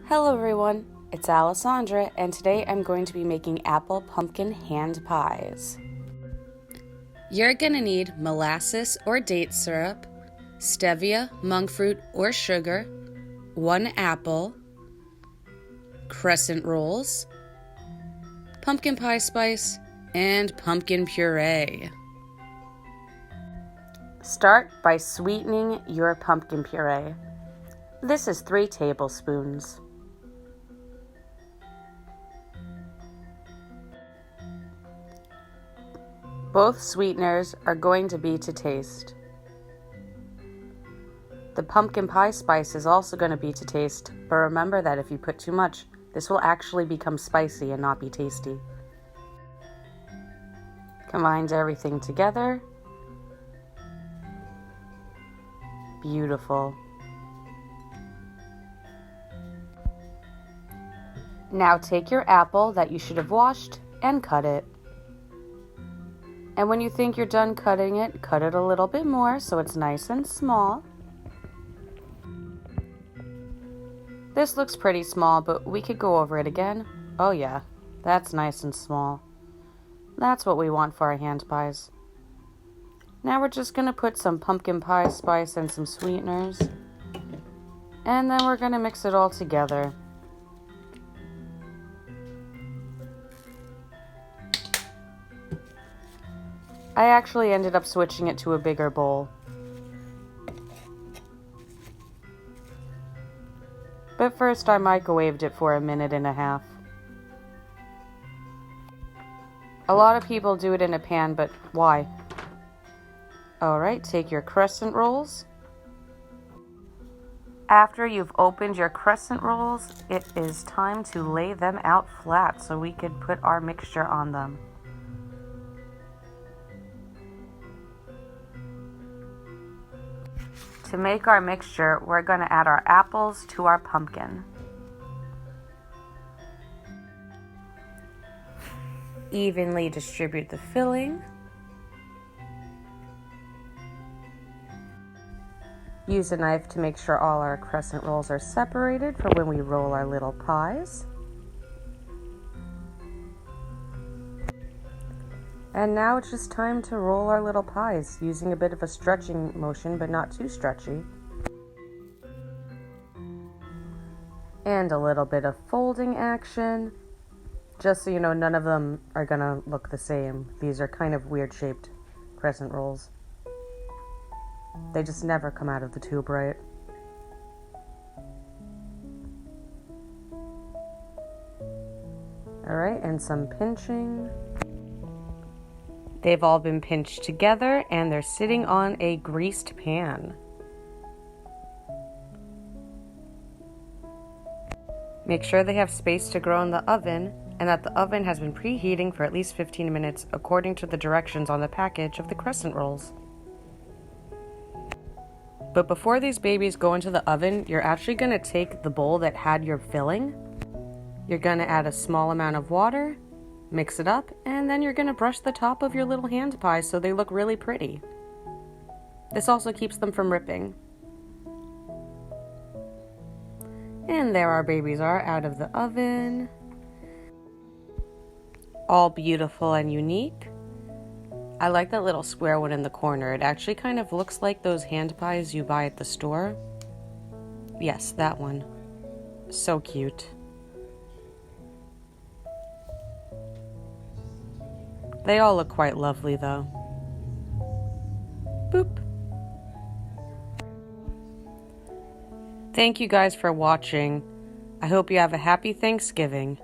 Hello everyone, it's Alessandra, and today I'm going to be making apple pumpkin hand pies. You're gonna need molasses or date syrup, stevia, monk fruit or sugar, 1 apple, crescent rolls, pumpkin pie spice, and pumpkin puree. Start by sweetening your pumpkin puree. This is 3 tablespoons. Both sweeteners are going to be to taste. The pumpkin pie spice is also going to be to taste, but remember that if you put too much, this will actually become spicy and not be tasty. Combine everything together. Beautiful. Now take your apple that you should have washed and cut it. And when you think you're done cutting it, cut it a little bit more so it's nice and small. This looks pretty small, but we could go over it again. Oh yeah, that's nice and small. That's what we want for our hand pies. Now we're just gonna put some pumpkin pie spice and some sweeteners. And then we're gonna mix it all together. I actually ended up switching it to a bigger bowl. But first I microwaved it for 1.5 minutes. A lot of people do it in a pan, but why? Alright, take your crescent rolls. After you've opened your crescent rolls, it is time to lay them out flat so we could put our mixture on them. To make our mixture, we're going to add our apples to our pumpkin. Evenly distribute the filling. Use a knife to make sure all our crescent rolls are separated for when we roll our little pies. And now it's just time to roll our little pies, using a bit of a stretching motion, but not too stretchy. And a little bit of folding action. Just so you know, none of them are gonna look the same. These are kind of weird shaped crescent rolls. They just never come out of the tube right. Alright, and some pinching. They've all been pinched together and they're sitting on a greased pan. Make sure they have space to grow in the oven and that the oven has been preheating for at least 15 minutes according to the directions on the package of the crescent rolls. But before these babies go into the oven, you're actually going to take the bowl that had your filling. You're going to add a small amount of water, mix it up, and then you're going to brush the top of your little hand pies so they look really pretty. This also keeps them from ripping. And there our babies are out of the oven. All beautiful and unique. I like that little square one in the corner. It actually kind of looks like those hand pies you buy at the store. Yes, that one. So cute. They all look quite lovely though. Boop. Thank you guys for watching. I hope you have a happy Thanksgiving.